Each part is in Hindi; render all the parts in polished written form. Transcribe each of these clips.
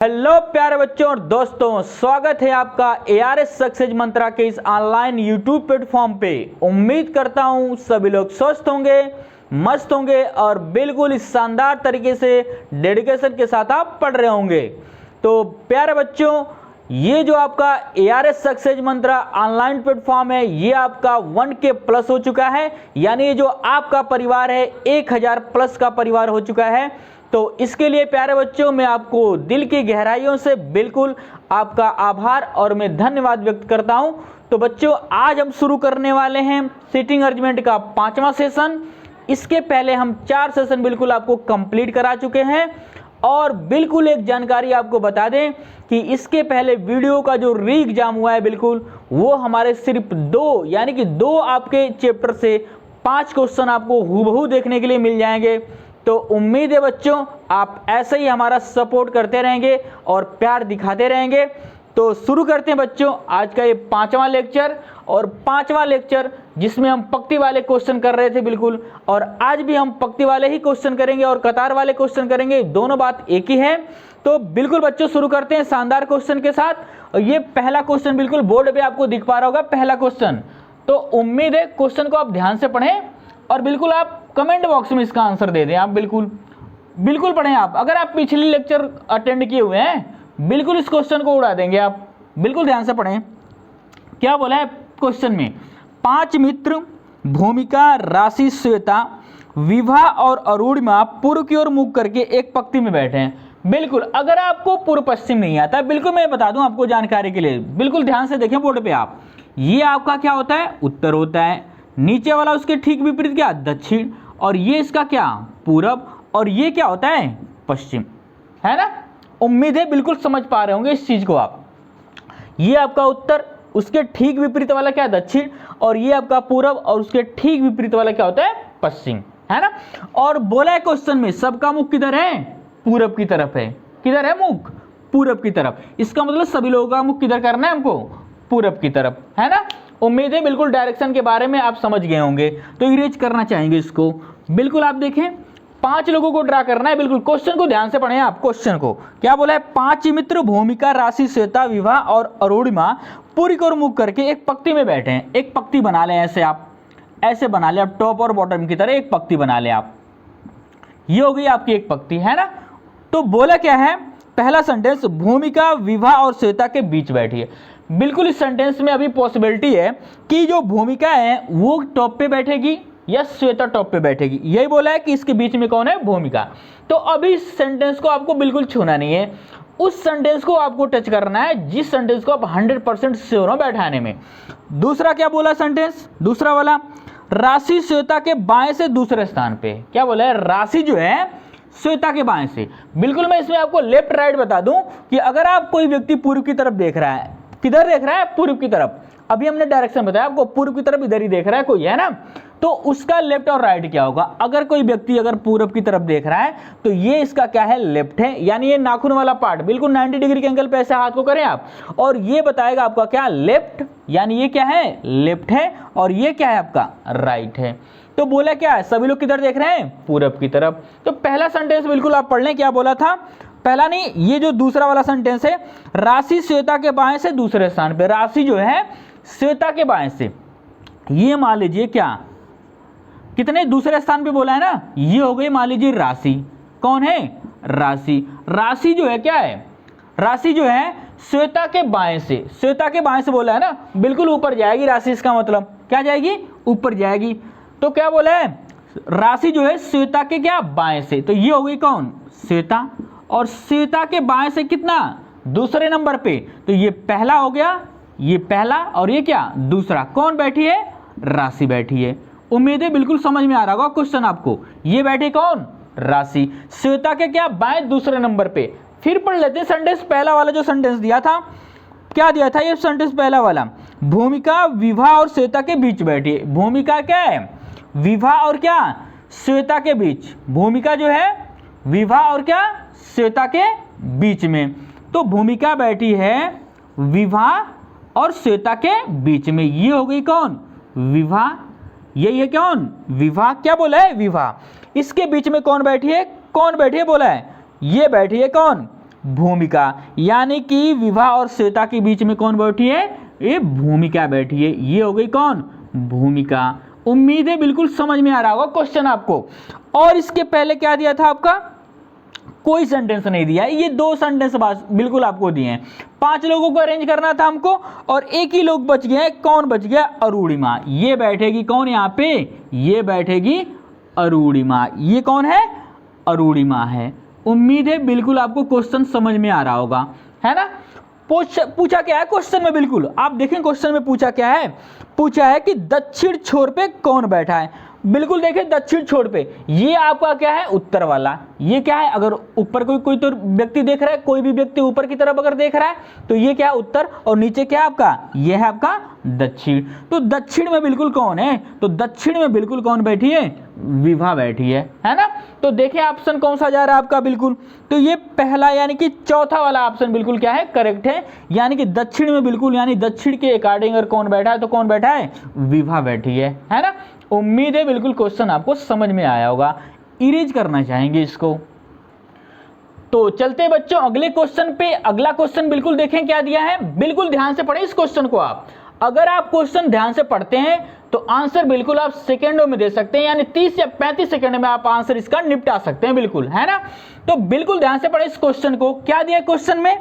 हेलो प्यारे बच्चों और दोस्तों, स्वागत है आपका ARS सक्सेस मंत्रा के इस ऑनलाइन यूट्यूब प्लेटफॉर्म पे। उम्मीद करता हूँ सभी लोग स्वस्थ होंगे, मस्त होंगे और बिल्कुल इस शानदार तरीके से डेडिकेशन के साथ आप पढ़ रहे होंगे। तो प्यारे बच्चों, ये जो आपका ARS सक्सेस मंत्रा ऑनलाइन प्लेटफॉर्म है, ये आपका 1K प्लस हो चुका है। यानी ये जो आपका परिवार है 1000 प्लस का परिवार हो चुका है। तो इसके लिए प्यारे बच्चों, मैं आपको दिल की गहराइयों से बिल्कुल आपका आभार और मैं धन्यवाद व्यक्त करता हूं। तो बच्चों, आज हम शुरू करने वाले हैं सीटिंग अरेंजमेंट का 5वां सेशन। इसके पहले हम 4 सेशन बिल्कुल आपको कंप्लीट करा चुके हैं। और बिल्कुल एक जानकारी आपको बता दें कि इसके पहले वीडियो का जो री एग्जाम हुआ है बिल्कुल, वो हमारे सिर्फ 2 यानी कि 2 आपके चैप्टर से 5 क्वेश्चन आपको हूबहू देखने के लिए मिल जाएंगे। तो उम्मीद है बच्चों, आप ऐसे ही हमारा सपोर्ट करते रहेंगे और प्यार दिखाते रहेंगे। तो शुरू करते हैं बच्चों आज का ये 5वां लेक्चर। और 5वां लेक्चर जिसमें हम पंक्ति वाले क्वेश्चन कर रहे थे बिल्कुल, और आज भी हम पंक्ति वाले ही क्वेश्चन करेंगे और कतार वाले क्वेश्चन करेंगे, दोनों बात एक ही है। तो बिल्कुल बच्चों शुरू करते हैं शानदार क्वेश्चन के साथ। और ये पहला क्वेश्चन बिल्कुल बोर्ड पे आपको दिख पा रहा होगा, पहला क्वेश्चन। तो उम्मीद है क्वेश्चन को आप ध्यान से पढ़ें और बिल्कुल आप कमेंट बॉक्स में इसका आंसर दे दें। आप बिल्कुल पढ़ें। आप अगर आप पिछली लेक्चर अटेंड किए हुए हैं, बिल्कुल इस क्वेश्चन को उड़ा देंगे। आप बिल्कुल ध्यान से पढ़ें। क्या बोला है क्वेश्चन में? 5 मित्र भूमिका, राशि, श्वेता, विभा और अरुणिमा पूर्व की ओर मुख करके एक पंक्ति में बैठे हैं। बिल्कुल, अगर आपको पूर्व पश्चिम नहीं आता, बिल्कुल मैं बता दूं आपको जानकारी के लिए, बिल्कुल ध्यान से देखें बोर्ड पे आप। ये आपका क्या होता है? उत्तर होता है। नीचे वाला उसके ठीक विपरीत क्या? दक्षिण। और ये इसका क्या? पूरब। और ये क्या होता है? पश्चिम, है ना? उम्मीद है बिल्कुल समझ पा रहे होंगे इस चीज को आप। ये आपका उत्तर, उसके ठीक विपरीत वाला क्या? दक्षिण। और ये आपका पूरब और उसके ठीक विपरीत वाला क्या होता है? पश्चिम, है ना? और बोला है क्वेश्चन में सबका मुख किधर है? पूरब की तरफ है। किधर है मुख? पूरब की तरफ। इसका मतलब सभी लोगों का मुख किधर करना है हमको? पूरब की तरफ, है ना? उम्मीद है बिल्कुल डायरेक्शन के बारे में आप समझ गए होंगे। तो इरेज करना चाहेंगे इसको। बिल्कुल आप देखें, 5 लोगों को ड्रा करना है। बिल्कुल क्वेश्चन को ध्यान से पढ़ें आप। क्वेश्चन को क्या बोला है? 5 मित्र भूमिका, राशि, श्वेता, विभा और अरुणिमा पूरी को मुख करके एक पंक्ति में बैठे हैं। एक पंक्ति बना लें ऐसे, आप ऐसे बना लें, आप टॉप और बॉटम की तरह एक पंक्ति बना लें आप। ये हो गई आपकी एक पंक्ति, है ना? तो बोला क्या है? पहला सेंटेंस, भूमिका विभा और श्वेता के बीच बैठी है। बिल्कुल इस सेंटेंस में अभी पॉसिबिलिटी है कि जो भूमिका है वो टॉप पे बैठेगी या श्वेता टॉप पे बैठेगी। यही बोला है कि इसके बीच में कौन है? भूमिका। तो अभी इस सेंटेंस को आपको बिल्कुल छूना नहीं है, उस सेंटेंस को आपको टच करना है जिस सेंटेंस को आप 100% श्योर हो बैठाने में। दूसरा क्या बोला सेंटेंस? दूसरा वाला, राशि श्वेता के बाएं से दूसरे स्थान पे। क्या बोला है? राशि जो है श्वेता के बाएं से। बिल्कुल मैं इसमें आपको लेफ्ट राइट बता दूं कि अगर आप कोई व्यक्ति पूर्व की तरफ देख रहा है, किधर देख रहा है? पूर्व की तरफ। अभी हमने डायरेक्शन बताया आपको, पूर्व की तरफ इधर ही देख रहा है कोई, है ना? तो उसका लेफ्ट और राइट क्या होगा? अगर कोई व्यक्ति अगर पूर्व की तरफ देख रहा है तो ये इसका क्या है? लेफ्ट है। यानी ये नाखून वाला पार्ट बिल्कुल 90 डिग्री के एंगल पे ऐसे हाथ को करें आप, और ये बताएगा आपका क्या? लेफ्ट। यानी ये क्या है? लेफ्ट है। और ये क्या है आपका? राइट है। तो बोला क्या है? सभी लोग किधर देख रहे हैं? पूरब की तरफ। तो पहला सेंटेंस बिल्कुल आप पढ़ लें। क्या बोला था? पहला नहीं, ये जो दूसरा वाला सेंटेंस है, राशि श्वेता के बाएं से दूसरे स्थान पे। राशि जो है श्वेता के बाएं से, ये मान लीजिए क्या? कितने दूसरे स्थान पे बोला है ना? ये हो गई मान लीजिए राशि। कौन है? राशि। राशि जो है क्या है? राशि जो है श्वेता के बाएं से, श्वेता के बाएं से बोला है ना, बिल्कुल ऊपर जाएगी राशि। इसका मतलब क्या जाएगी? ऊपर जाएगी। तो क्या बोला है? राशि जो है श्वेता के क्या? बाएं से। तो ये हो गई कौन? श्वेता। और श्वेता के बाएं से कितना? दूसरे नंबर पे। तो ये पहला हो गया, ये पहला, और ये क्या? दूसरा। कौन बैठी है? राशि बैठी है। उम्मीद है बिल्कुल समझ में आ रहा होगा क्वेश्चन आपको। ये बैठी कौन? राशि। श्वेता के क्या? बाएं दूसरे नंबर पे। फिर पढ़ लेते हैं सेंटेंस पहला वाला जो सेंटेंस दिया था। क्या दिया था ये सेंटेंस पहला वाला? भूमिका विभा और श्वेता के बीच बैठी है। भूमिका क्या है? विभा और क्या? श्वेता के बीच। भूमिका जो है विभा और क्या? श्वेता के बीच में। तो भूमिका बैठी है विभा और श्वेता के बीच में। ये हो गई कौन? विभा। यही है कौन? विभा। क्या बोला है? विभा। इसके बीच में कौन बैठी है? कौन बैठी है बोला है? ये बैठी है कौन? भूमिका, यानी कि विभा और श्वेता के बीच में कौन बैठी है, ये भूमिका बैठी है। ये हो गई कौन, भूमिका। उम्मीद है बिल्कुल समझ में आ रहा होगा क्वेश्चन आपको। और इसके पहले क्या दिया था आपका, कोई सेंटेंस नहीं दिया है, ये 2 सेंटेंस बिल्कुल आपको दिए हैं। 5 लोगों को अरेंज करना था हमको और एक ही लोग बच गए, कौन बच गया, अरुणिमा। ये बैठेगी कौन यहाँ पे, ये बैठेगी अरुणिमा। ये कौन है, अरुणिमा है। उम्मीद है बिल्कुल आपको क्वेश्चन समझ में आ रहा होगा, है ना। पूछा क्या है क्वेश्चन में, बिल्कुल आप देखें क्वेश्चन में पूछा क्या है, पूछा है कि दक्षिण छोर पे कौन बैठा है। बिल्कुल देखें दक्षिण छोर पे, ये आपका क्या है, उत्तर वाला। ये क्या है, अगर ऊपर कोई तो व्यक्ति देख रहा है, कोई भी व्यक्ति ऊपर की तरफ अगर देख रहा है तो ये क्या है, उत्तर, और नीचे क्या है आपका, ये है आपका दक्षिण। तो दक्षिण में बिल्कुल कौन है, तो दक्षिण में बिल्कुल कौन बैठी है, विभा बैठी है ना। तो देखें ऑप्शन कौन सा जा रहा है आपका, बिल्कुल तो ये पहला यानी कि चौथा वाला ऑप्शन बिल्कुल क्या है, करेक्ट है। यानी कि दक्षिण में बिल्कुल, यानी दक्षिण के अकॉर्डिंग अगर कौन बैठा है तो कौन बैठा है, विभा बैठी है ना। उम्मीद है बिल्कुल क्वेश्चन आपको समझ में आया होगा। इरेज करना चाहेंगे इसको। तो चलते बच्चों अगले क्वेश्चन पे। अगला क्वेश्चन बिल्कुल देखें क्या दिया है, बिल्कुल ध्यान से पढ़ें इस क्वेश्चन को आप। अगर आप क्वेश्चन ध्यान से पढ़ते हैं तो आंसर बिल्कुल आप सेकंडों में दे सकते हैं, यानी 30 या 35 सेकंड में आप आंसर इसका निपटा सकते हैं, बिल्कुल, है ना। तो बिल्कुल ध्यान से पढ़ें इस क्वेश्चन को। क्या दिया क्वेश्चन में,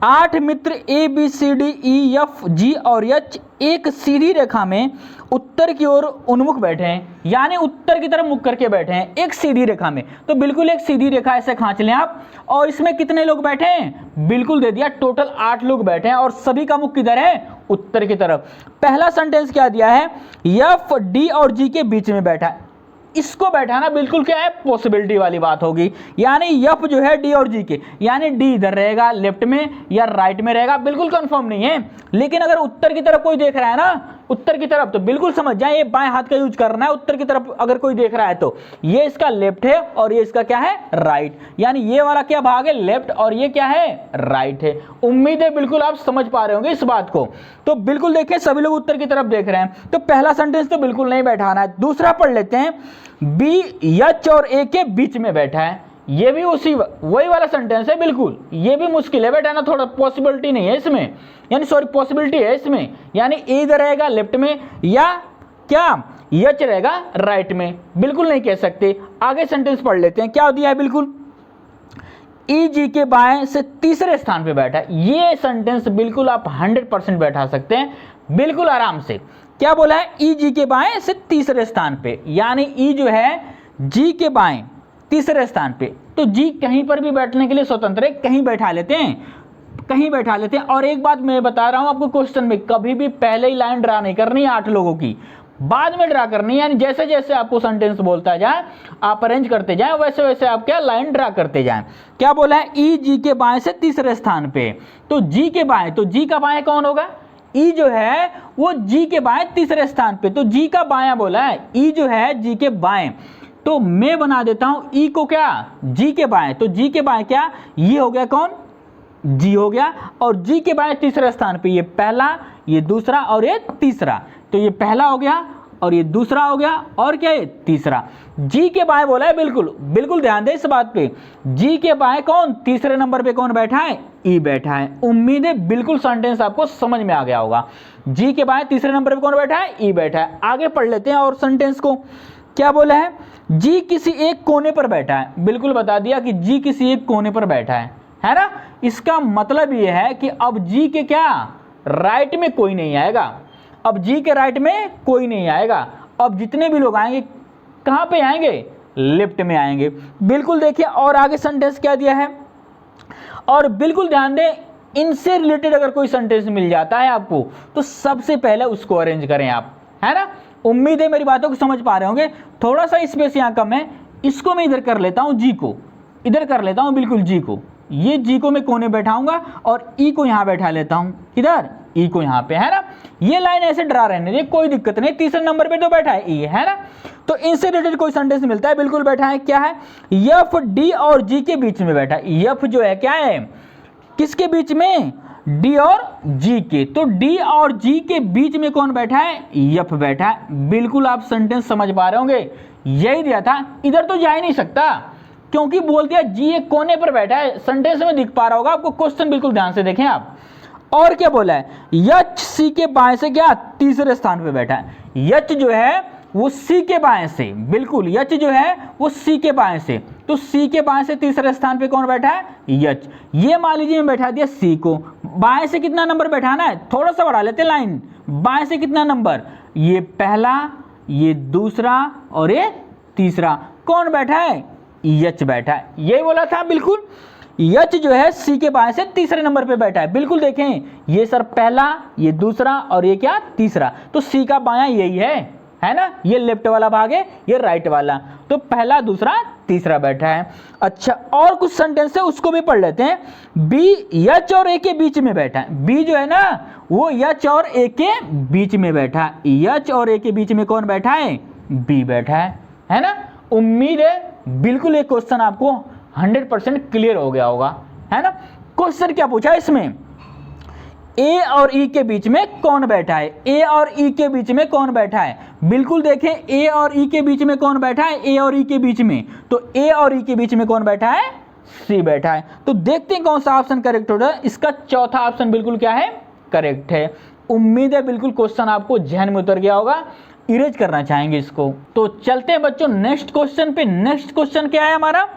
8 मित्र ABCDEFG और H एक सीधी रेखा में उत्तर की ओर उन्मुख बैठे हैं, यानी उत्तर की तरफ मुख करके बैठे हैं एक सीधी रेखा में। तो बिल्कुल एक सीधी रेखा ऐसे खींच लें आप, और इसमें कितने लोग बैठे हैं, बिल्कुल दे दिया, टोटल 8 लोग बैठे हैं और सभी का मुख किधर है, उत्तर की तरफ। पहला सेंटेंस क्या दिया है, F D और G के बीच में बैठा है। इसको बैठाना बिल्कुल क्या है, पॉसिबिलिटी वाली बात होगी। यानी F जो है D और G के, यानी D इधर रहेगा लेफ्ट में या राइट में रहेगा, बिल्कुल कंफर्म नहीं है। लेकिन अगर उत्तर की तरफ कोई देख रहा है ना, उत्तर की तरफ, तो बिल्कुल समझ जाए ये बाएं हाथ का यूज करना है। उत्तर की तरफ अगर कोई देख रहा है तो ये इसका लेफ्ट है और ये इसका क्या है, राइट। यानी ये वाला क्या भाग है, लेफ्ट, और ये क्या है, राइट है। उम्मीद है बिल्कुल आप समझ पा रहे होंगे इस बात को। तो बिल्कुल देखें सभी लोग उत्तर की तरफ देख रहे हैं, तो पहला सेंटेंस तो बिल्कुल नहीं बैठाना है। दूसरा पढ़ लेते हैं, B H और A के बीच में बैठा है। ये भी वही वाला सेंटेंस है, बिल्कुल ये भी मुश्किल है बैठाना, थोड़ा पॉसिबिलिटी नहीं है इसमें, यानी सॉरी पॉसिबिलिटी है इसमें। यानी ए इधर रहेगा लेफ्ट में या क्या, H रहेगा राइट में, बिल्कुल नहीं कह सकते। आगे सेंटेंस पढ़ लेते हैं, क्या दिया है, बिल्कुल E G के बाएं से तीसरे स्थान पे बैठा है। ये सेंटेंस बिल्कुल आप 100% बैठा सकते हैं, बिल्कुल आराम से। क्या बोला है, E G के बाएं से तीसरे स्थान पे, यानी E जो है G के बाएं तीसरे स्थान पे, तो G कहीं पर भी बैठने के लिए स्वतंत्र है, कहीं बैठा लेते हैं, कहीं बैठा लेते हैं। और एक बात मैं बता रहा हूं आपको, क्वेश्चन में कभी भी पहले ही लाइन ड्रा नहीं करनी है 8 लोगों की, बाद में ड्रा करनी है। यानी जैसे जैसे आपको सेंटेंस बोलता जाए आप अरेंज करते जाएं, वैसे वैसे आप क्या लाइन ड्रा करते जाएं। क्या बोला है, E G के बाएं से तीसरे स्थान पे, तो G के बाएं, तो G का बाएं कौन होगा, E जो है वो G के बाएं तीसरे स्थान पे, तो G का बायां बोला है, E जो है G के बाएं, तो मैं बना देता हूं E को क्या, G के बाएं, तो G के बाएं क्या, ये हो गया कौन, G हो गया, और G के बाएं तीसरे स्थान पे, ये पहला, ये दूसरा और ये तीसरा, तो ये पहला हो गया और ये दूसरा हो गया, और क्या है, तीसरा। G के बाएं बोला है, बिल्कुल बिल्कुल ध्यान दे इस बात पे। G के बाएं कौन, तीसरे नंबर पे कौन बैठा है, E बैठा है। उम्मीद है बिल्कुल सेंटेंस आपको समझ में आ गया होगा। G के बाएं तीसरे नंबर पे कौन बैठा है, E बैठा है। आगे पढ़ लेते हैं और सेंटेंस को। क्या बोला है, G किसी एक कोने पर बैठा है। बिल्कुल बता दिया कि G किसी एक कोने पर बैठा है ना। इसका मतलब ये है कि अब G के क्या, राइट में कोई नहीं आएगा, अब G के राइट में कोई नहीं आएगा। अब जितने भी लोग आएंगे कहां पे आएंगे, लेफ्ट में आएंगे। बिल्कुल देखिए, और आगे सेंटेंस क्या दिया है, और बिल्कुल ध्यान दें, इनसे रिलेटेड अगर कोई सेंटेंस मिल जाता है आपको तो सबसे पहले उसको अरेंज करें आप, है ना। उम्मीद है मेरी बातों को समझ पा रहे होंगे। थोड़ा सा स्पेस यहाँ कम है, इसको मैं इधर कर लेता हूँ, G को इधर कर लेता हूँ, बिल्कुल G को, ये G को मैं कोने बैठाऊंगा और E को यहाँ बैठा लेता हूँ, किधर, E को यहाँ पे, है ना। ये लाइन ऐसे ड्रा रहने दे, कोई दिक्कत नहीं, तीसरे नंबर पे तो बैठा है E, है ना। तो इनसे रिलेटेड कोई सेंटेंस मिलता है, बिल्कुल बैठा है, क्या है, F D और G के बीच में बैठा है। F जो है क्या है, किसके बीच में, D और G के, तो D और G के बीच में कौन बैठा है, F बैठा है। बिल्कुल आप सेंटेंस समझ पा रहे होंगे, यही दिया था, इधर तो जा ही नहीं सकता, क्योंकि बोल दिया जी एक कोने पर बैठा है, सेंटेंस में दिख पा रहा होगा आपको, क्वेश्चन बिल्कुल ध्यान से देखें आप। और क्या बोला है, यच सी के बाएं से क्या तीसरे स्थान पे बैठा है। यच जो है वो सी के बाएं से, बिल्कुल यच जो है वो सी के बाएं से, तो सी के बाएं से तीसरे स्थान पे कौन बैठा है, यच। ये मान लीजिए मैं बैठा दिया सी को, बाएं से कितना नंबर बैठाना है, थोड़ा सा बढ़ा लेते लाइन, बाएं से कितना नंबर, ये पहला, ये दूसरा और ये तीसरा, कौन बैठा है, यच बैठा है। यही बोला था बिल्कुल, यच जो है सी के बाएं से तीसरे नंबर पे बैठा है। बिल्कुल देखें, ये सर पहला, ये दूसरा और ये क्या तीसरा, तो सी का बायां यही है ना, ये लेफ्ट वाला भाग है, ये राइट वाला, तो पहला दूसरा तीसरा बैठा है। अच्छा, और कुछ सेंटेंस है उसको भी पढ़ लेते हैं। बी यच और ए के बीच में बैठा है, बी जो है ना वो यच और ए के बीच में बैठा है। यच और ए के बीच में कौन बैठा है, बी बैठा है ना। उम्मीद है बिल्कुल ये क्वेश्चन आपको 100% क्लियर हो गया होगा, है ना। क्वेश्चन क्या पूछा इसमें, ए और ई के बीच में कौन बैठा है, ए और ई के बीच में कौन बैठा है। बिल्कुल देखें, ए और ई के बीच में कौन बैठा है, ए और ई के बीच में, तो ए और ई के बीच में कौन बैठा है, सी बैठा है। तो देखते हैं कौन सा ऑप्शन करेक्ट होगा। इसका चौथा ऑप्शन बिल्कुल क्या है, करेक्ट है। उम्मीद है बिल्कुल क्वेश्चन आपको ध्यान में उतर गया होगा, इरेज करना चाहेंगे इसको। तो चलते हैं बच्चों नेक्स्ट क्वेश्चन पे। नेक्स्ट क्वेश्चन क्या है हमारा,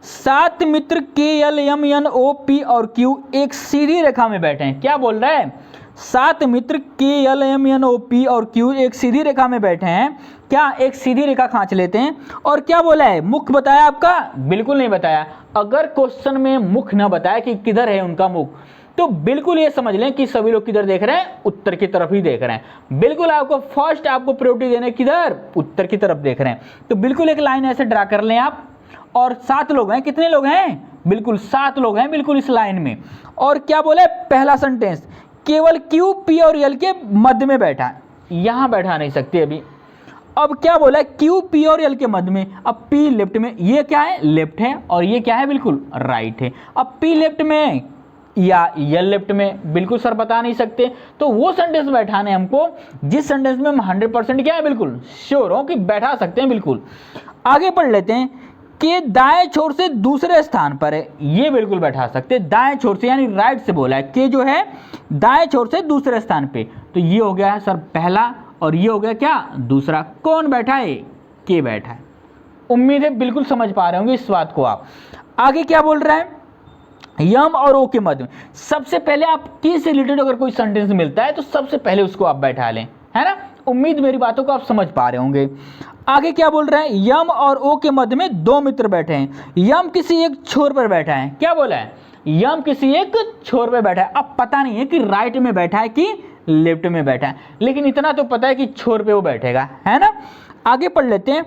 7 मित्र के L M N O P और क्यू एक सीधी रेखा में बैठे हैं। क्या बोल रहा है, 7 मित्र के L M N O P और क्यू एक सीधी रेखा में बैठे हैं। क्या एक सीधी रेखा खींच लेते हैं, और क्या बोला है, मुख बताया आपका, बिल्कुल नहीं बताया। अगर क्वेश्चन में मुख न बताया कि किधर है उनका मुख, तो बिल्कुल ये समझ लें कि सभी लोग किधर देख रहे हैं, उत्तर की तरफ ही देख रहे हैं। बिल्कुल आपको फर्स्ट आपको प्रायोरिटी देने किधर, उत्तर की तरफ देख रहे हैं। तो बिल्कुल एक लाइन ऐसे ड्रा कर लें आप, और 7 लोग हैं, कितने लोग हैं, बिल्कुल 7 लोग हैं बिल्कुल इस लाइन में। और क्या बोले, पहला सेंटेंस, केवल क्यू पी और एल के मध्य में बैठा है, यहां बैठा नहीं सकते अभी। अब क्या बोला है, क्यू पी और एल के मध्य में, अब पी लेफ्ट में, ये क्या है लेफ्ट है, और ये क्या है बिल्कुल राइट है। अब पी लेफ्ट में या एल लेफ्ट में, बिल्कुल सर बता नहीं सकते, तो वो सेंटेंस बैठाने हमको जिस सेंटेंस में हम 100% क्या है बिल्कुल श्योर हो कि बैठा सकते हैं। बिल्कुल आगे पढ़ लेते हैं, के दाएं छोर से दूसरे स्थान पर है, ये बिल्कुल बैठा सकते हैं, दाएं छोर से यानी राइट से बोला है, के जो है दाएं छोर से दूसरे स्थान पे, तो ये हो गया है सर पहला, और ये हो गया क्या दूसरा, कौन बैठा है, के बैठा है। उम्मीद है बिल्कुल समझ पा रहे होंगे इस बात को आप। आगे क्या बोल रहा है, यम और ओ के मध्य में, सबसे पहले आप के से रिलेटेड अगर कोई सेंटेंस मिलता है तो सबसे पहले उसको आप बैठा लें, है ना। उम्मीद मेरी बातों को आप समझ पा रहे होंगे। आगे क्या बोल रहा है, यम और ओ के मध्य में 2 मित्र बैठे हैं, यम किसी एक छोर पर बैठा है। क्या बोला है, यम किसी एक छोर पर बैठा है। अब पता नहीं है कि राइट में बैठा है कि लेफ्ट में बैठा है, लेकिन इतना तो पता है कि छोर पे वो बैठेगा, है ना। आगे पढ़ लेते हैं,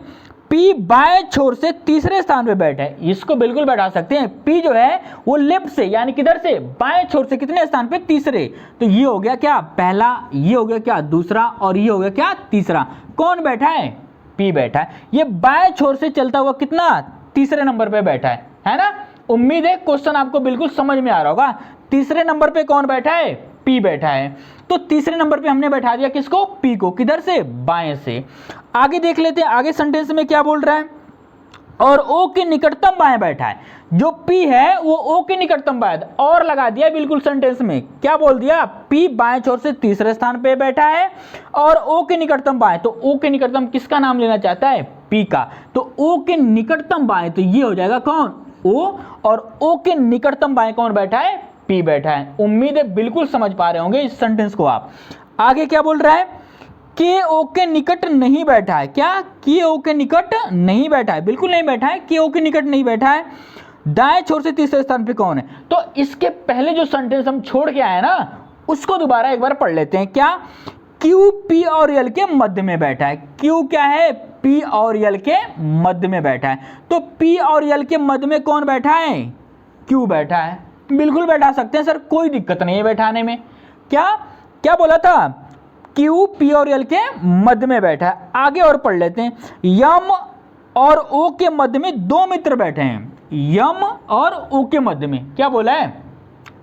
पी बाएं छोर से तीसरे स्थान पे बैठा है, इसको बिल्कुल बैठा सकते हैं। पी जो है वो लेफ्ट से यानी किधर से, बाएं छोर से कितने स्थान पे, तीसरे, तो ये हो गया क्या पहला, ये हो गया क्या दूसरा, और ये हो गया क्या तीसरा, कौन बैठा है, पी बैठा है। ये बाएं छोर से चलता हुआ कितना, तीसरे नंबर पे बैठा है ना। उम्मीद है क्वेश्चन आपको बिल्कुल समझ में आ रहा होगा। तीसरे नंबर पे कौन बैठा है, पी बैठा है, तो तीसरे नंबर पे हमने बैठा दिया किसको, पी को, किधर से, बाएं से। आगे देख लेते हैं, आगे सेंटेंस में क्या बोल रहा है, और ओ के निकटतम बाएं बैठा है। जो पी है वो ओ के निकटतम बाएं, और लगा दिया बिल्कुल सेंटेंस में, क्या बोल दिया, पी बाएं छोर से तीसरे स्थान पे बैठा है और ओ के निकटतम बाएं, तो ओ के निकटतम किसका नाम लेना चाहता है, पी का, तो ओ के निकटतम बाएं, तो ये हो जाएगा कौन, ओ, और ओ के निकटतम बाएं कौन बैठा है, पी बैठा है। उम्मीद है बिल्कुल समझ पा रहे होंगे इस सेंटेंस को आप। आगे क्या बोल रहा है, के ओ के निकट नहीं बैठा है। क्या, के ओ के निकट नहीं बैठा है, बिल्कुल नहीं बैठा है, के ओ के निकट नहीं बैठा है। दाएं छोर से तीसरे स्थान पे कौन है, तो इसके पहले जो सेंटेंस हम छोड़ के आए ना उसको दोबारा एक बार पढ़ लेते हैं। क्या, क्यू पी और एल के मध्य में बैठा है। क्यू क्या है, पी और एल के मध्य में बैठा है, तो पी और एल के मध्य में कौन बैठा है, क्यू बैठा है। बिल्कुल बैठा सकते हैं सर, कोई दिक्कत नहीं है बैठाने में। क्या क्या बोला था, क्यू पी और एल के मध्य में बैठा है। आगे और पढ़ लेते हैं, यम और ओ के मध्य में 2 मित्र बैठे हैं, यम और ओ के मध्य में, क्या बोला है,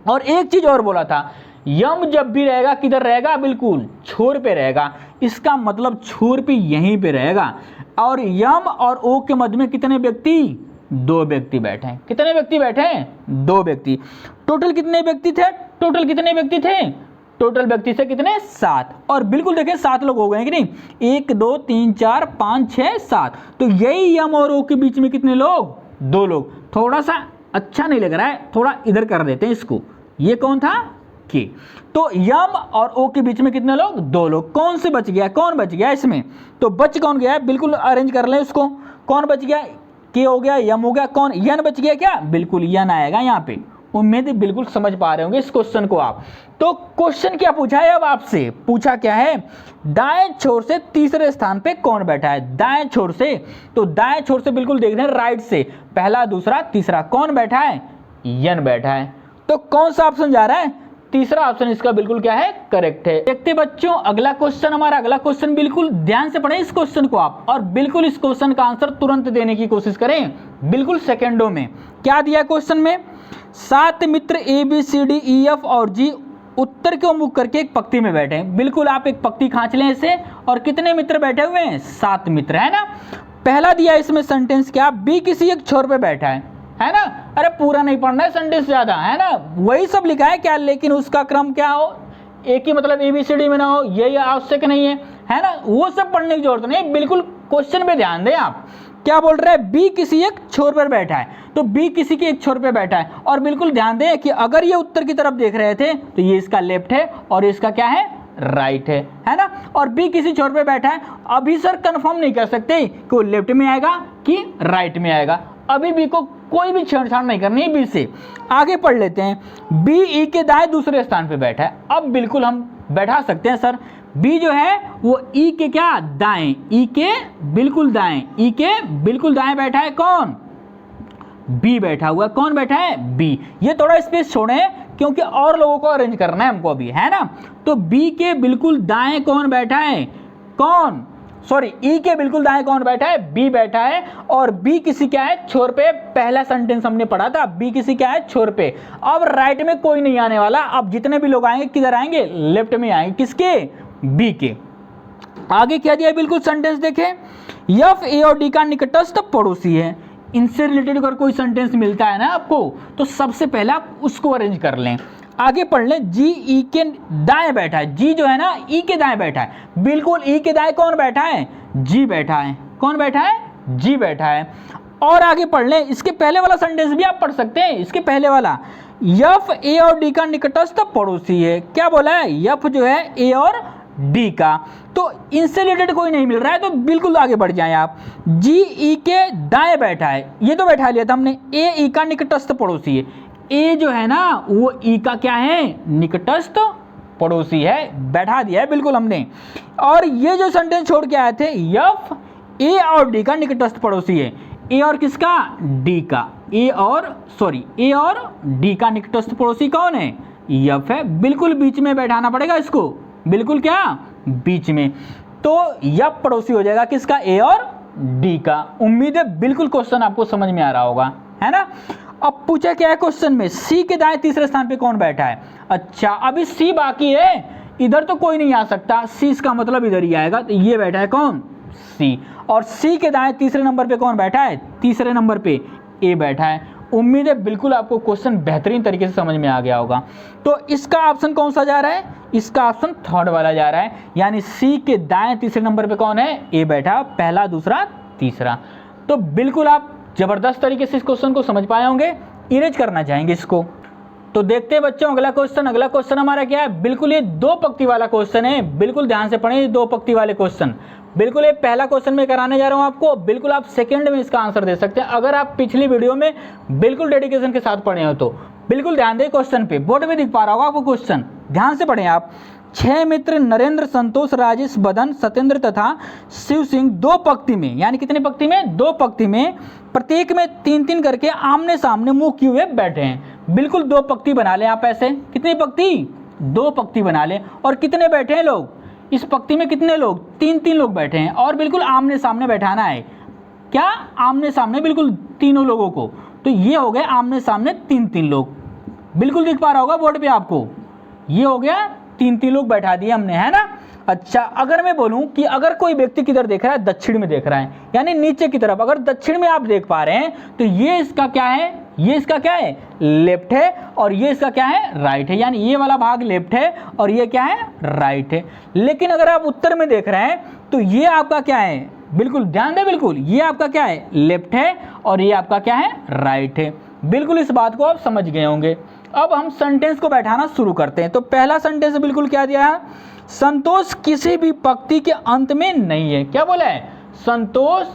और एक चीज और बोला था, यम जब भी रहेगा किधर रहेगा, बिल्कुल छोर पे रहेगा, इसका मतलब छोर पे यहीं पे रहेगा। और यम और ओ के मध्य में कितने व्यक्ति, 2 व्यक्ति बैठे हैं। कितने व्यक्ति बैठे हैं? 2 व्यक्ति। टोटल कितने व्यक्ति थे? टोटल कितने व्यक्ति थे? टोटल व्यक्ति से कितने? 7। और बिल्कुल देखिए 7 लोग हो गए कि नहीं? 1 2 3 4 5 6 7। तो यही यम और ओ के बीच में कितने लोग? 2 लोग। थोड़ा सा अच्छा नहीं लग रहा है, थोड़ा इधर कर देते हैं इसको। ये कौन था? के। तो यम और ओ के बीच में कितने लोग? 2 लोग। कौन से बच गया? कौन बच गया इसमें? तो बच कौन गया है? बिल्कुल अरेंज कर ले उसको। कौन बच गया? के हो गया, यम हो गया, कौन? यन बच गया क्या? बिल्कुल यन आएगा यहाँ पे। उम्मीद है बिल्कुल समझ पा रहे होंगे इस क्वेश्चन को आप। तो क्वेश्चन क्या पूछा है अब आपसे? पूछा क्या है? दाएं छोर से तीसरे स्थान पे कौन बैठा है? दाएं छोर से, तो दाएं छोर से बिल्कुल देख रहे हैं राइट से, पहला दूसरा तीसरा, कौन बैठा है? यन बैठा है। तो कौन सा ऑप्शन जा रहा है? तीसरा ऑप्शन इसका बिल्कुल क्या है? करेक्ट है। देखते बच्चों अगला क्वेश्चन, हमारा अगला क्वेश्चन, बिल्कुल ध्यान से पढ़ें इस क्वेश्चन को आप, और बिल्कुल इस क्वेश्चन का आंसर तुरंत देने की कोशिश करें, बिल्कुल सेकेंडों में। क्या दिया क्वेश्चन में? 7 मित्र A B C D E F और जी उत्तर के मुख करके एक पंक्ति में बैठे हैं। बिल्कुल आप एक पंक्ति खींच लें इसे, और कितने मित्र बैठे हुए हैं? 7 मित्र, है ना। पहला दिया इसमें सेंटेंस क्या? बी किसी एक छोर पे बैठा है ना। अरे पूरा नहीं पढ़ना है सेंटेंस ज्यादा, है ना, वही सब लिखा है क्या, लेकिन उसका क्रम क्या हो, एक ही मतलब ABCD में ना हो, ये आवश्यक नहीं है ना, वो सब पढ़ने की जरूरत नहीं। बिल्कुल क्वेश्चन पे ध्यान दें आप। क्या बोल रहे हैं? बी किसी एक छोर पर बैठा है, तो बी किसी के एक छोर पे बैठा है, और बिल्कुल ध्यान दें कि अगर ये उत्तर की तरफ देख रहे थे तो ये इसका लेफ्ट है और इसका क्या है? राइट है ना। और बी किसी छोर पे बैठा है। अभी सर कंफर्म नहीं कर सकते कि वो लेफ्ट में आएगा कि राइट में आएगा, अभी बी को कोई भी छेड़छाड़ नहीं करनी है बी से। आगे पढ़ लेते हैं। बी ई के दाएं दूसरे स्थान पे बैठा है। अब बिल्कुल हम बैठा सकते हैं सर, बी जो है वो ई के क्या? दाएं, ई के बिल्कुल दाएं, ई के बिल्कुल दाएं बैठा है। कौन? बी बैठा हुआ है। कौन बैठा है? बी। ये थोड़ा स्पेस छोड़े क्योंकि और लोगों को अरेंज करना है हमको अभी, है ना। तो बी के बिल्कुल दाएं कौन बैठा है? कौन? सॉरी, ई के बिल्कुल दाएं कौन बैठा है? बी बैठा है। और बी किसी क्या है? छोर पे। पहला सेंटेंस हमने पढ़ा था, बी किसी क्या है? छोर पे। अब राइट में कोई नहीं आने वाला, अब जितने भी लोग आएंगे किधर आएंगे? लेफ्ट में आएंगे। किसके? बी के। आगे क्या दिया बिल्कुल सेंटेंस देखें। एफ ए और डी का निकटस्थ पड़ोसी है। इनसे रिलेटेड अगर कोई सेंटेंस मिलता है ना आपको, तो सबसे पहले आप उसको अरेंज कर लें। आगे पढ़ लें। जी ई के दाएं बैठा है। जी जो है ना ई के दाएं बैठा है। बिल्कुल ई के दाएं कौन बैठा है? जी बैठा है। कौन बैठा है? जी बैठा है। और आगे पढ़ लें, इसके पहले वाला सेंटेंस भी आप पढ़ सकते हैं। इसके पहले वाला, एफ ए और डी का निकटस्थ पड़ोसी है। क्या बोला है? एफ जो है ए और डी का। तो इनसे रिलेटेड कोई नहीं मिल रहा है, तो बिल्कुल आगे बढ़ जाएं आप। जी ई के दाएं बैठा है, ये तो बैठा लिया था हमने। ए ई का निकटस्थ पड़ोसी है। ए जो है ना वो ई का क्या है? निकटस्थ पड़ोसी है, बैठा दिया है बिल्कुल हमने। और ये जो सेंटेंस छोड़ के आए थे, एफ ए और डी का निकटस्थ पड़ोसी है। ए और किसका? डी का। ए और डी का निकटस्थ पड़ोसी कौन है? एफ है। बिल्कुल बीच में बैठाना पड़ेगा इसको, बिल्कुल क्या? बीच में। तो एफ पड़ोसी हो जाएगा किसका? ए और डी का। उम्मीद है बिल्कुल क्वेश्चन आपको समझ में आ रहा होगा, है ना। अब पूछा क्या है क्वेश्चन में? सी के दाएं तीसरे स्थान पे कौन बैठा है? अच्छा, अभी सी बाकी है, इधर तो कोई नहीं आ सकता, सी इसका मतलब इधर ही आएगा। तो ये बैठा है कौन? सी। और सी के दाएं तीसरे नंबर पे कौन बैठा है? तीसरे नंबर पे ए बैठा है। उम्मीद है बिल्कुल आपको क्वेश्चन बेहतरीन तरीके से समझ में आ गया होगा। तो इसका ऑप्शन कौन सा जा रहा है? इसका ऑप्शन थर्ड वाला जा रहा है, यानी सी के दाएं तीसरे नंबर पे कौन है? ए बैठा, पहला दूसरा तीसरा। तो बिल्कुल आप जबरदस्त तरीके से इस क्वेश्चन को समझ पाए होंगे। इरेज करना चाहेंगे इसको। तो देखते हैं बच्चों अगला क्वेश्चन। अगला क्वेश्चन हमारा क्या है? बिल्कुल ये 2 पंक्ति वाला क्वेश्चन है, बिल्कुल ध्यान से पढ़ें। 2 पंक्ति वाले क्वेश्चन, बिल्कुल ये पहला क्वेश्चन मैं कराने जा रहा हूं आपको। बिल्कुल आप सेकंड में इसका आंसर दे सकते हैं अगर आप पिछली वीडियो में बिल्कुल डेडिकेशन के साथ पढ़े हो तो। बिल्कुल ध्यान दें क्वेश्चन पे, बोर्ड में दिख पा रहा होगा आपको क्वेश्चन, ध्यान से पढ़ें आप। 6 मित्र नरेंद्र, संतोष, राजेश, बदन, सत्येंद्र तथा शिव सिंह 2 पंक्ति में, यानी कितने पंक्ति में? 2 पंक्ति में, प्रत्येक में 3-3 करके आमने सामने मुंह किए हुए बैठे हैं। बिल्कुल 2 पंक्ति बना लें आप ऐसे। कितनी पंक्ति? 2 पंक्ति बना लें। और कितने बैठे हैं लोग इस पंक्ति में? कितने लोग? 3-3 लोग बैठे हैं। और बिल्कुल आमने सामने बैठाना है। क्या? आमने सामने, बिल्कुल तीनों लोगों को। तो ये हो गए आमने सामने 3-3 लोग, बिल्कुल दिख पा रहा होगा बोर्ड पे आपको। ये हो गया 3-3 लोग बैठा दिए हमने, है ना। अच्छा, अगर मैं बोलूं कि अगर कोई व्यक्ति किधर देख रहा है, दक्षिण में देख रहा है, यानी नीचे की तरफ, अगर दक्षिण में आप देख पा रहे हैं तो ये इसका क्या है, ये इसका क्या है, लेफ्ट है, और ये इसका क्या है, राइट है। यानी ये वाला भाग लेफ्ट है और ये क्या है, राइट है। लेकिन अगर आप उत्तर में देख रहे हैं तो ये आपका क्या है, बिल्कुल ध्यान दें, बिल्कुल ये आपका क्या है, लेफ्ट है, और ये आपका क्या है, राइट है। बिल्कुल इस बात को आप समझ गए होंगे। अब हम सेंटेंस को बैठाना शुरू करते हैं। तो पहला सेंटेंस बिल्कुल क्या दिया है, संतोष किसी भी पंक्ति के अंत में नहीं है। क्या बोला है, संतोष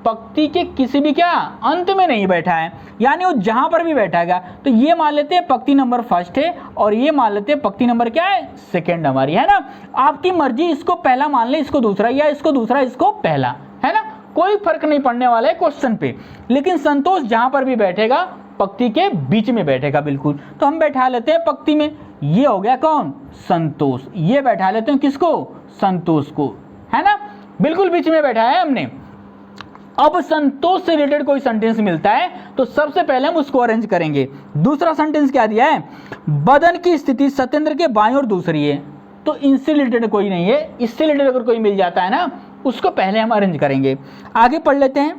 पंक्ति के किसी भी क्या अंत में नहीं बैठा है, यानी वो जहां पर भी बैठाएगा। तो ये मान लेते हैं पंक्ति नंबर फर्स्ट है, और ये मान लेते हैं पंक्ति नंबर क्या है, सेकंड हमारी, है ना। आपकी मर्जी, इसको पहला मान ले, इसको दूसरा, या इसको दूसरा इसको पहला, है ना, कोई फर्क नहीं पड़ने वाला है क्वेश्चन पे। लेकिन संतोष जहां पर भी बैठेगा पंक्ति के बीच में बैठेगा बिल्कुल। तो हम बैठा लेते हैं पंक्ति में, ये हो गया कौन, संतोष। ये बैठा लेते हैं किसको, संतोष को, है ना, बिल्कुल बीच में बैठा है हमने। अब संतोष से रिलेटेड कोई सेंटेंस मिलता है तो सबसे पहले हम उसको अरेंज करेंगे। दूसरा सेंटेंस क्या दिया है, बदन की स्थिति सत्येंद्र के बाईं ओर दूसरी है। तो इनसे रिलेटेड कोई नहीं है, इससे रिलेटेड अगर कोई मिल जाता है ना, उसको पहले हम अरेंज करेंगे। आगे पढ़ लेते हैं,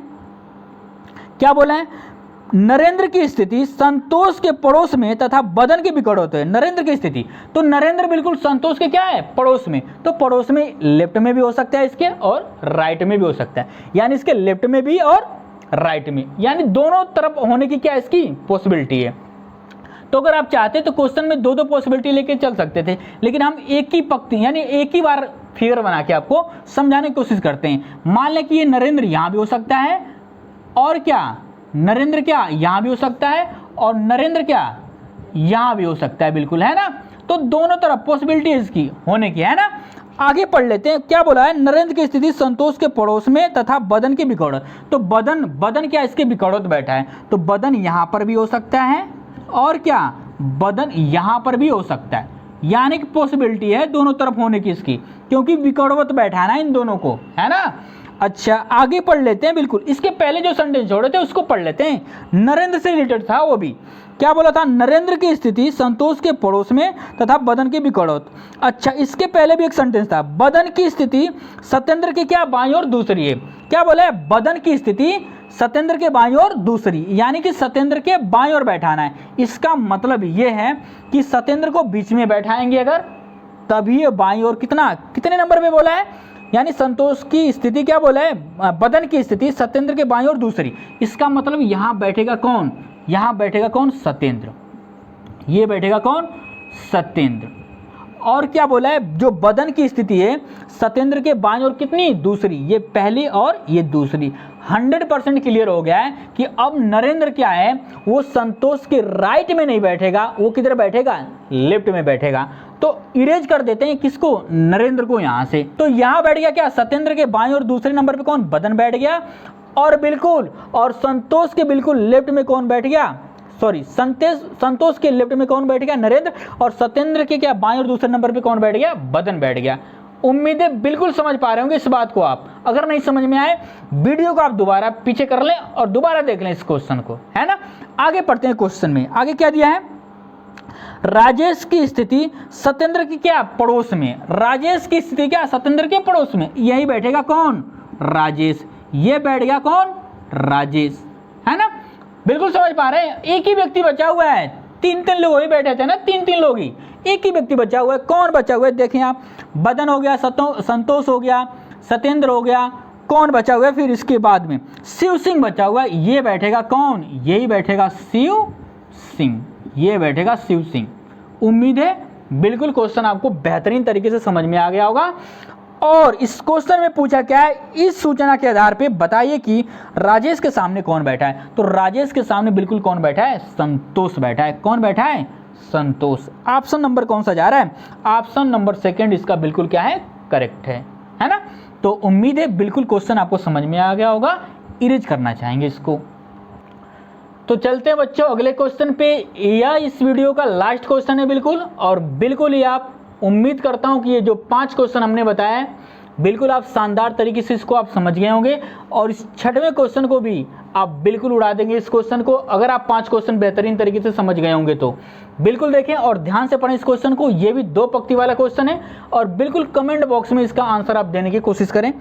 क्या बोला है, नरेंद्र की स्थिति संतोष के पड़ोस में तथा बदन के बिकट होते हैं। नरेंद्र की स्थिति, तो नरेंद्र बिल्कुल संतोष के क्या है, पड़ोस में। तो पड़ोस में लेफ्ट में भी हो सकता है इसके, और राइट में भी हो सकता है, यानी इसके लेफ्ट में भी और राइट में, यानी दोनों तरफ होने की क्या इसकी पॉसिबिलिटी है। तो अगर आप चाहते तो क्वेश्चन में दो पॉसिबिलिटी लेके चल सकते थे, लेकिन हम एक ही पंक्ति यानी एक ही बार फिगर बना के आपको समझाने की कोशिश करते हैं। मान लें कि ये नरेंद्र यहां भी हो सकता है, और क्या नरेंद्र क्या यहां भी हो सकता है, और नरेंद्र क्या यहां भी हो सकता है, बिल्कुल, है ना। तो दोनों तरफ पॉसिबिलिटी इसकी होने की, है ना। आगे पढ़ लेते हैं, क्या बोला है, नरेंद्र की स्थिति संतोष के पड़ोस में तथा बदन के बिकौड़त। तो बदन क्या इसके बिकौड़त बैठा है, तो बदन यहां पर भी हो सकता है, और क्या बदन यहां पर भी हो सकता है, यानी कि पॉसिबिलिटी है दोनों तरफ होने की इसकी, क्योंकि विकटवत बैठा है ना इन दोनों को, है ना। अच्छा, आगे पढ़ लेते हैं, बिल्कुल इसके पहले जो सेंटेंस जोड़े थे उसको पढ़ लेते हैं। नरेंद्र से रिलेटेड था वो भी, क्या बोला था, नरेंद्र की स्थिति संतोष के पड़ोस में तथा बदन के बिकड़ौत। अच्छा, इसके पहले भी एक सेंटेंस था, बदन की स्थिति सत्येंद्र के क्या बाईं ओर दूसरी है। क्या बोला है, बदन की स्थिति सत्येंद्र के बाईं ओर दूसरी, यानी कि सत्येंद्र के बाईं ओर बैठाना है। इसका मतलब ये है कि सत्येंद्र को बीच में बैठाएंगे अगर, तभी ये बाईं ओर कितने नंबर पे बोला है, यानी संतोष की स्थिति क्या बोला है, बदन की स्थिति सत्येंद्र के बाईं ओर दूसरी। इसका मतलब यहां बैठेगा कौन, यहां बैठेगा कौन, सत्येंद्र। ये बैठेगा कौन, सत्येंद्र। और क्या बोला है, जो बदन की स्थिति है सत्येंद्र के बाईं ओर कितनी, दूसरी, ये पहली और ये दूसरी। 100% क्लियर हो गया है कि अब नरेंद्र क्या है, वो संतोष के राइट में नहीं बैठेगा, वो किधर बैठेगा, लेफ्ट में बैठेगा। तो इरेज कर देते हैं किसको, नरेंद्र को यहां से। तो यहां बैठ गया क्या, सत्येंद्र के बाईं ओर दूसरे नंबर पे कौन, बदन बैठ गया, और बिल्कुल, और संतोष के बिल्कुल लेफ्ट में कौन बैठ गया, सॉरी, संतोष के लेफ्ट में कौन बैठ गया, नरेंद्र, और सत्येंद्र के क्या बाईं और दूसरे नंबर पे कौन बैठ गया, बदन बैठ गया। उम्मीद है बिल्कुल समझ पा रहे होंगे इस बात को आप। अगर नहीं समझ में आए, वीडियो को आप दोबारा पीछे कर लें और दोबारा देख लें इस क्वेश्चन को, है ना। आगे पढ़ते हैं क्वेश्चन में, आगे क्या दिया है, राजेश की स्थिति सत्येंद्र की क्या पड़ोस में। राजेश की स्थिति क्या, सत्येंद्र के पड़ोस में, यही बैठेगा कौन, राजेश। ये बैठ गया कौन, राजेश, है ना। बिल्कुल समझ पा रहे हैं, एक ही व्यक्ति बचा हुआ है, तीन लोग ही बैठे थे ना, तीन लोग ही, एक ही व्यक्ति बचा हुआ है। कौन बचा हुआ है, देखें आप, बदन हो गया, संतोष हो गया, सत्येंद्र हो गया, कौन बचा हुआ है, फिर इसके बाद में शिव सिंह बचा हुआ है। ये बैठेगा कौन, यही बैठेगा शिव सिंह, ये बैठेगा शिव सिंह। उम्मीद है बिल्कुल क्वेश्चन आपको बेहतरीन तरीके से समझ में आ गया होगा। और इस क्वेश्चन में पूछा क्या है, इस सूचना के आधार पे बताइए कि राजेश के सामने कौन बैठा है। तो राजेश के सामने बिल्कुल कौन बैठा है, संतोष बैठा है। कौन बैठा है, संतोष। ऑप्शन नंबर कौन सा जा रहा है, ऑप्शन नंबर सेकंड इसका बिल्कुल क्या है, करेक्ट है ना। तो उम्मीद है बिल्कुल क्वेश्चन आपको समझ में आ गया होगा। इरेज करना चाहेंगे इसको। तो चलते हैं बच्चों अगले क्वेश्चन पे। यह इस वीडियो का लास्ट क्वेश्चन है बिल्कुल, और बिल्कुल ही आप, उम्मीद करता हूं कि ये जो 5 क्वेश्चन हमने बताया बिल्कुल आप शानदार तरीके से इसको आप समझ गए होंगे। और इस 6वें क्वेश्चन को भी आप बिल्कुल उड़ा देंगे इस क्वेश्चन को, अगर आप 5 क्वेश्चन बेहतरीन तरीके से समझ गए होंगे तो। बिल्कुल देखें और ध्यान से पढ़ें इस क्वेश्चन को, ये भी 2 पंक्ति वाला क्वेश्चन है, और बिल्कुल कमेंट बॉक्स में इसका आंसर आप देने की कोशिश करें,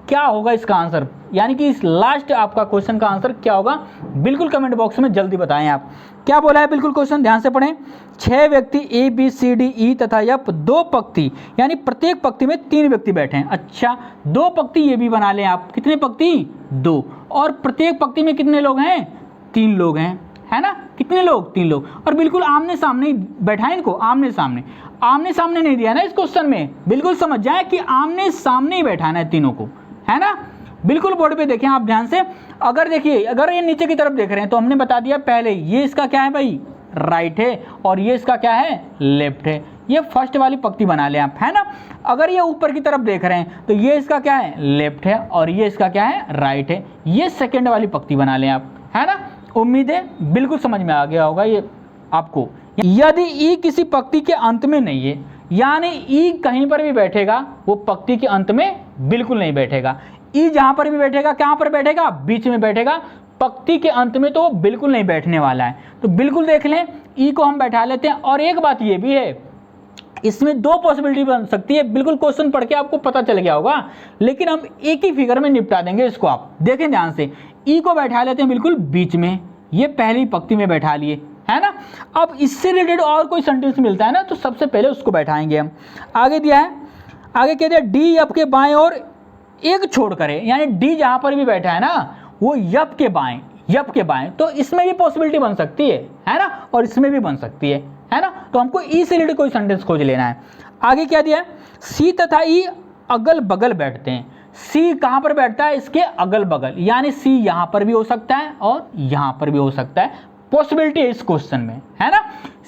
क्या होगा इसका आंसर, यानी कि इस लास्ट आपका क्वेश्चन का आंसर क्या होगा, बिल्कुल कमेंट बॉक्स में जल्दी बताएं आप। क्या बोला है, बिल्कुल क्वेश्चन ध्यान से पढ़ें। 6 व्यक्ति ए बी सी डी ई तथा एफ 2 पंक्ति, यानी प्रत्येक पंक्ति में 3 व्यक्ति बैठे हैं। अच्छा, 2 पंक्ति ये भी बना लें आप, कितने पंक्ति, 2, और प्रत्येक पंक्ति में कितने लोग हैं, 3 लोग हैं, है ना, कितने लोग, 3 लोग, और बिल्कुल आमने सामने बैठा है इनको, आमने सामने, आमने सामने नहीं दिया ना इस क्वेश्चन में, बिल्कुल समझ जाए कि आमने सामने ही बैठाना है तीनों को, है ना। बिल्कुल बोर्ड पे देखें आप ध्यान से, अगर देखिए अगर ये नीचे की तरफ देख रहे हैं तो हमने बता दिया पहले, ये इसका क्या है भाई, राइट है, और ये इसका क्या है, लेफ्ट है, ये फर्स्ट वाली पंक्ति बना लें आप, है ना। अगर ये ऊपर की तरफ देख रहे हैं तो ये इसका क्या है, लेफ्ट है, और ये इसका क्या है, राइट है, ये सेकेंड वाली पंक्ति बना लें आप, है ना। उम्मीद है बिल्कुल समझ में आ गया होगा ये आपको। यदि ई किसी पंक्ति के अंत में नहीं है, यानी ई कहीं पर भी बैठेगा वो पंक्ति के अंत में बिल्कुल नहीं बैठेगा, ई जहां पर भी बैठेगा कहां पर बैठेगा, बीच में बैठेगा, पंक्ति के अंत में तो वो बिल्कुल नहीं बैठने वाला है। तो बिल्कुल देख लें, ई को हम बैठा लेते हैं। और एक बात ये भी है, इसमें 2 पॉसिबिलिटी बन सकती है, बिल्कुल क्वेश्चन पढ़ के आपको पता चल गया होगा, लेकिन हम एक ही फिगर में निपटा देंगे इसको। आप देखें ध्यान से, ई को बैठा लेते हैं बिल्कुल बीच में, ये पहली पंक्ति में बैठा लिए, है ना। अब इससे रिलेटेड और कोई सेंटेंस मिलता है ना तो सबसे पहले उसको बैठाएंगे हम। आगे दिया है, आगे कह दिया डी एफ के बाएं और एक छोड़ करे, यानी डी जहां पर भी बैठा है ना वो यप के बाएं, यप के बाएं, तो इसमें भी पॉसिबिलिटी बन सकती है ना, और इसमें भी बन सकती है ना। तो हमको ई से रिलेटेड कोई सेंटेंस खोज लेना है। आगे क्या दिया है, सी तथा ई अगल बगल बैठते हैं। सी कहां पर बैठता है, इसके अगल बगल, यानी सी यहां पर भी हो सकता है और यहां पर भी हो सकता है, पॉसिबिलिटी है इस क्वेश्चन में, है ना।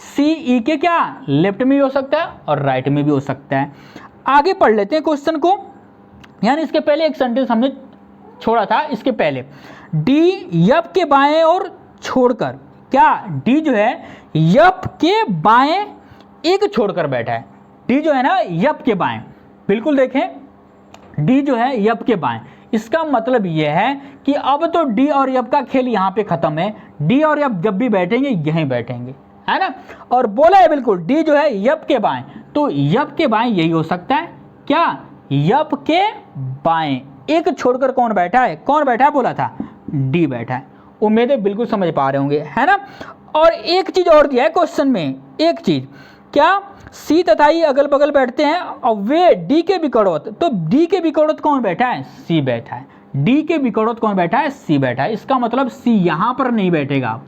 सी ई के क्या, लेफ्ट में भी हो सकता है और राइट में भी हो सकता है। आगे पढ़ लेते हैं क्वेश्चन को, यानी इसके पहले एक सेंटेंस हमने छोड़ा था, इसके पहले डी यप के बाएं और छोड़कर, क्या डी जो है यप के बाएं एक छोड़कर बैठा है, डी जो है ना यप के बाएं, बिल्कुल देखें डी जो है यप के बाएं, इसका मतलब यह है कि अब तो डी और यप का खेल यहाँ पे खत्म है, डी और यप जब भी बैठेंगे यहीं बैठेंगे, है ना। और बोला है बिल्कुल डी जो है यप के बाएं, तो यप के बाएं यही हो सकता है, क्या यप के बाएं एक छोड़कर कौन बैठा है, कौन बैठा है बोला था, डी बैठा है। उम्मीद है बिल्कुल समझ पा रहे होंगे, है ना। और एक चीज और दिया है क्वेश्चन में, एक चीज, क्या सी तथा ई अगल बगल बैठते हैं और वे डी के विकर्णवत, तो डी के विकर्णवत कौन बैठा है, सी बैठा है, डी के विकर्णवत कौन बैठा है, सी बैठा है। इसका मतलब सी यहां पर नहीं बैठेगा,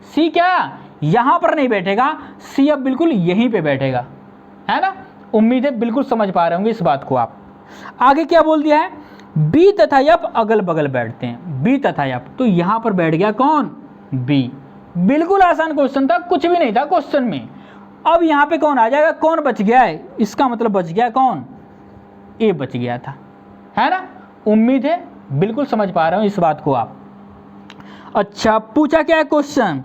सी क्या यहां पर नहीं बैठेगा, सी अब बिल्कुल यहीं पे बैठेगा, है ना। उम्मीद है बिल्कुल समझ पा रहे होंगे इस बात को आप। आगे क्या बोल दिया है, बी तथा एफ अगल बगल बैठते हैं, बी तथा एफ, तो यहां पर बैठ गया कौन, बी। बिल्कुल आसान क्वेश्चन था, कुछ भी नहीं था क्वेश्चन में। अब यहां पे कौन आ जाएगा, कौन बच गया है, इसका मतलब बच गया कौन, ए बच गया था, है ना। उम्मीद है बिल्कुल समझ पा रहे हो इस बात को आप। अच्छा, पूछा क्या है क्वेश्चन,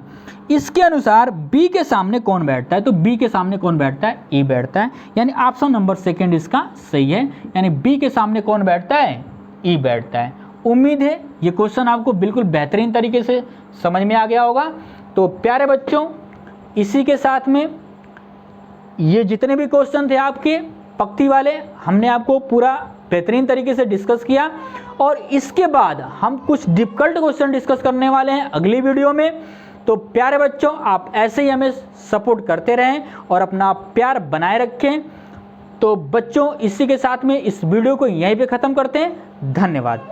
इसके अनुसार बी के सामने कौन बैठता है, तो बी के सामने कौन बैठता है, ए बैठता है, यानी ऑप्शन नंबर 2 इसका सही है, यानी बी के सामने कौन बैठता है, ई बैठता है। उम्मीद है ये क्वेश्चन आपको बिल्कुल बेहतरीन तरीके से समझ में आ गया होगा। तो प्यारे बच्चों, इसी के साथ में ये जितने भी क्वेश्चन थे आपके पंक्ति वाले, हमने आपको पूरा बेहतरीन तरीके से डिस्कस किया, और इसके बाद हम कुछ डिफिकल्ट क्वेश्चन डिस्कस करने वाले हैं अगली वीडियो में। तो प्यारे बच्चों, आप ऐसे ही हमें सपोर्ट करते रहें और अपना प्यार बनाए रखें। तो बच्चों, इसी के साथ में इस वीडियो को यहीं पे ख़त्म करते हैं। धन्यवाद।